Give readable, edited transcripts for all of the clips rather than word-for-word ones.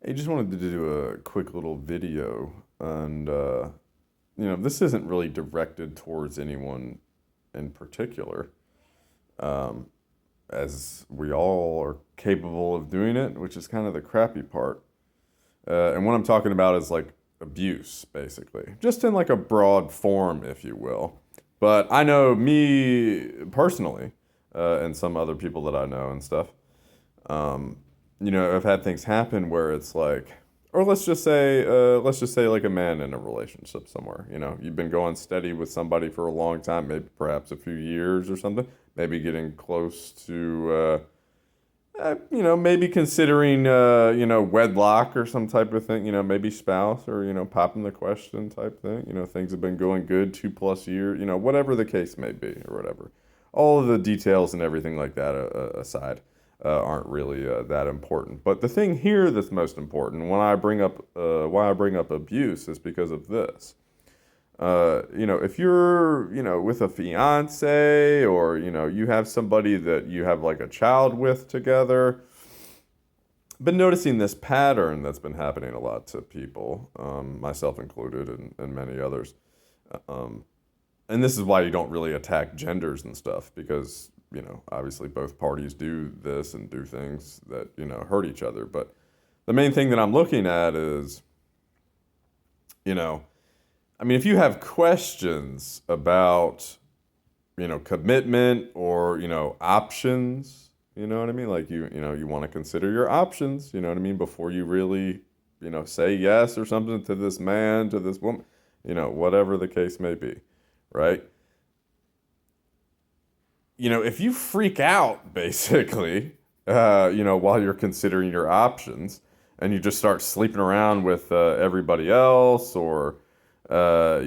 I just wanted to do a quick little video, and this isn't really directed towards anyone in particular, um, as we all are capable of doing it, which is kind of the crappy part. And what I'm talking about is like abuse, basically, just in like a broad form, if you will. But I know me personally, and some other people that I know and stuff. Um, I've had things happen where it's like, or let's just say like a man in a relationship somewhere. You've been going steady with somebody for a long time, maybe perhaps a few years or something, maybe getting close to, maybe considering, wedlock or some type of thing, maybe spouse or, popping the question type thing. Things have been going good 2+ years, whatever the case may be or whatever. All of the details and everything like that aside, aren't really that important. But the thing here that's most important when I bring up why I bring up abuse is because of this. If you're, with a fiance or, you have somebody that you have like a child with together, been noticing this pattern that's been happening a lot to people, myself included, and many others. Um, and this is why you don't really attack genders and stuff because, obviously both parties do this and do things that, hurt each other. But the main thing that I'm looking at is, you know, if you have questions about, commitment or, options, you know what I mean? Like you want to consider your options, you know what I mean, before you really, say yes or something to this man, to this woman, whatever the case may be, right? If you freak out basically, while you're considering your options, and you just start sleeping around with everybody else, or I've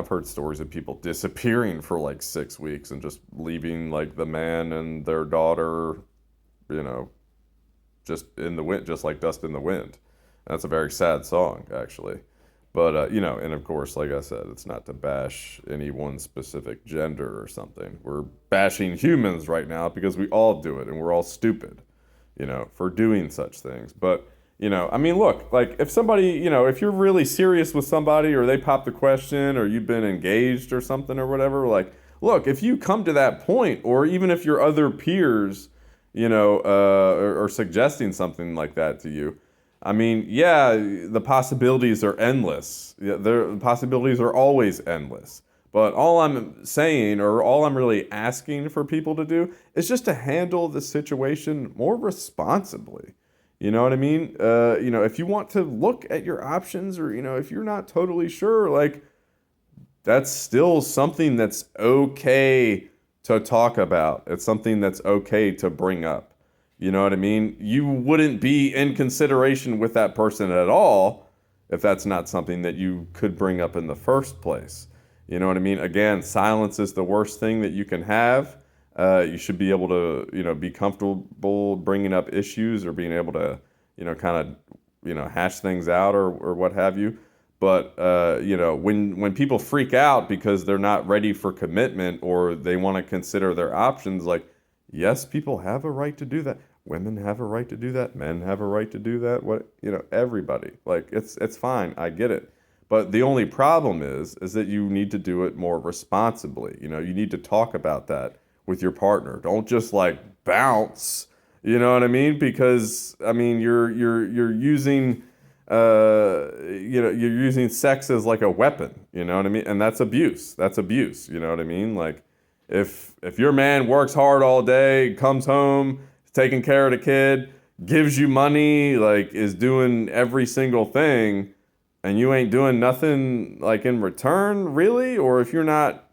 heard stories of people disappearing for like 6 weeks and just leaving like the man and their daughter, you know, just in the wind, just like dust in the wind. That's a very sad song, actually. But and of course, like I said, it's not to bash any one specific gender or something. We're bashing humans right now because we all do it and we're all stupid, for doing such things. But look, like if somebody, if you're really serious with somebody or they pop the question or you've been engaged or something or whatever, like, look, if you come to that point, or even if your other peers, are suggesting something like that to you, yeah, the possibilities are endless. Yeah, the possibilities are always endless. But all I'm saying, or all I'm really asking for people to do, is just to handle the situation more responsibly. You know what I mean? If you want to look at your options, or if you're not totally sure, like that's still something that's okay to talk about. It's something that's okay to bring up. You know what I mean? You wouldn't be in consideration with that person at all if that's not something that you could bring up in the first place. You know what I mean? Again, silence is the worst thing that you can have. You should be able to, be comfortable bringing up issues or being able to, kind of, hash things out or what have you. But when people freak out because they're not ready for commitment or they want to consider their options, like yes, people have a right to do that. Women have a right to do that. Men have a right to do that. What everybody. Like it's fine. I get it. But the only problem is that you need to do it more responsibly. You need to talk about that with your partner. Don't just like bounce. You know what I mean? Because you're using you're using sex as like a weapon, you know what I mean? And that's abuse. That's abuse, you know what I mean? Like if your man works hard all day, comes home, taking care of the kid, gives you money, like is doing every single thing, and you ain't doing nothing like in return, really? Or if you're not,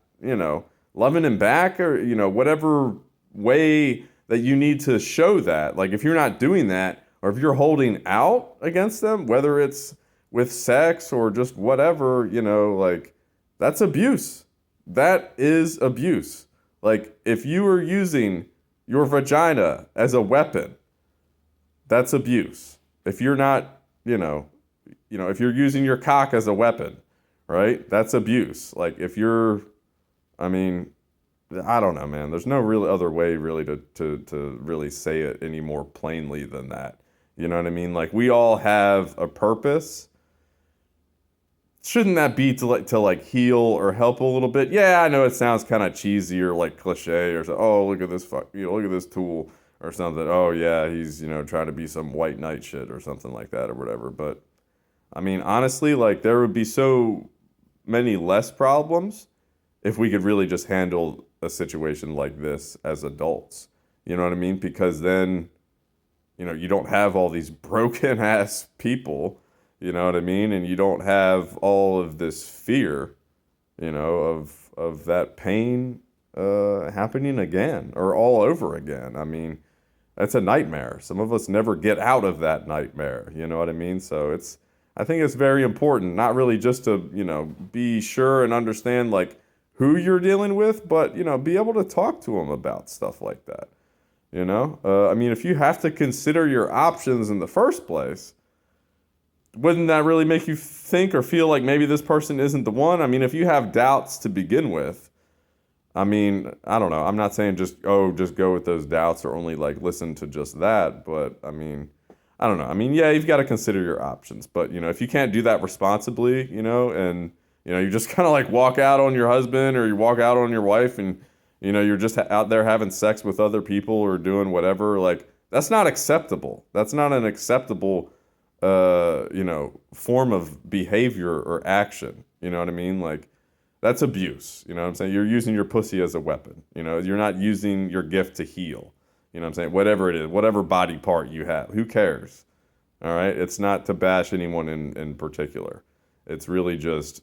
loving him back, or whatever way that you need to show that, like if you're not doing that, or if you're holding out against them, whether it's with sex or just whatever, like that's abuse. That is abuse. Like if you are using your vagina as a weapon, that's abuse. If you're not, if you're using your cock as a weapon, right? That's abuse. Like if you're, I mean, I don't know, man. There's no real other way really to really say it any more plainly than that. You know what I mean? Like we all have a purpose. Shouldn't that be to heal or help a little bit? Yeah, I know it sounds kind of cheesy or like cliche or so. Oh, look at this look at this tool or something. Oh yeah, he's trying to be some white knight shit or something like that or whatever. But I mean, honestly, like there would be so many less problems if we could really just handle a situation like this as adults. You know what I mean? Because then, you don't have all these broken ass people, you know what I mean? And you don't have all of this fear, of that pain happening again or all over again. I mean, that's a nightmare. Some of us never get out of that nightmare, you know what I mean? So I think it's very important, not really just to, be sure and understand like who you're dealing with, but, be able to talk to them about stuff like that. I mean, if you have to consider your options in the first place, wouldn't that really make you think or feel like maybe this person isn't the one? I mean, if you have doubts to begin with, I mean, I don't know. I'm not saying just go with those doubts or only like listen to just that, but I mean, I don't know. I mean, yeah, you've got to consider your options, but if you can't do that responsibly, and you just kind of like walk out on your husband or you walk out on your wife and you're just out there having sex with other people or doing whatever, like that's not acceptable. That's not an acceptable form of behavior or action. You know what I mean? Like that's abuse. You know what I'm saying? You're using your pussy as a weapon. You're not using your gift to heal. You know what I'm saying? Whatever it is, whatever body part you have, who cares? All right? It's not to bash anyone in particular. It's really just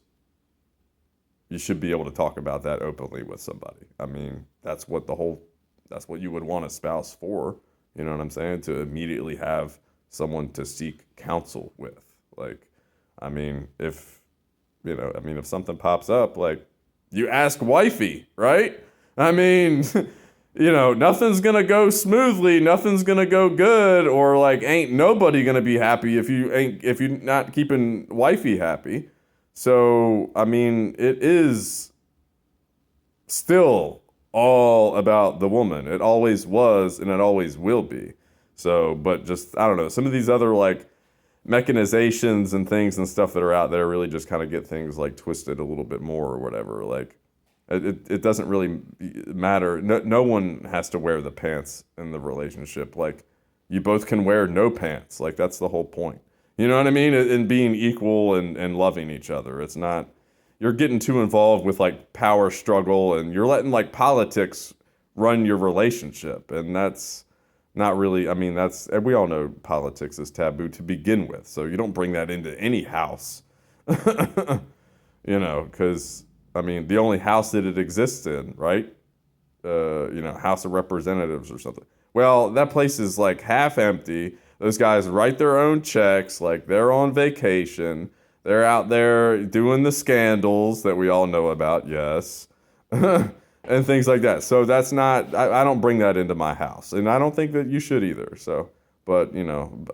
you should be able to talk about that openly with somebody. I mean, that's what you would want a spouse for. You know what I'm saying? To immediately have someone to seek counsel with. Like, I mean, if something pops up, like you ask wifey, right? I mean, nothing's gonna go smoothly, nothing's gonna go good, or like ain't nobody gonna be happy if you're not keeping wifey happy. So, I mean, it is still all about the woman. It always was and it always will be. So, but just, I don't know, some of these other like mechanizations and things and stuff that are out there really just kind of get things like twisted a little bit more or whatever. Like, it doesn't really matter. No one has to wear the pants in the relationship. Like, you both can wear no pants. Like, that's the whole point. You know what I mean? And being equal and loving each other. It's not, you're getting too involved with like power struggle and you're letting like politics run your relationship. And that's not really, I mean, we all know politics is taboo to begin with. So you don't bring that into any house, because, I mean, the only house that it exists in, right? House of Representatives or something. Well, that place is like half empty. Those guys write their own checks, like they're on vacation. They're out there doing the scandals that we all know about, yes, and things like that. So that's not, I don't bring that into my house. And I don't think that you should either. So, but,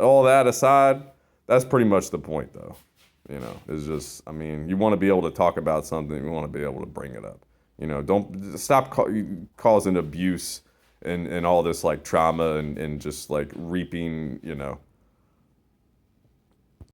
all that aside, that's pretty much the point, though. It's just, I mean, you want to be able to talk about something. You want to be able to bring it up. Don't stop causing abuse and all this like trauma and just like reaping,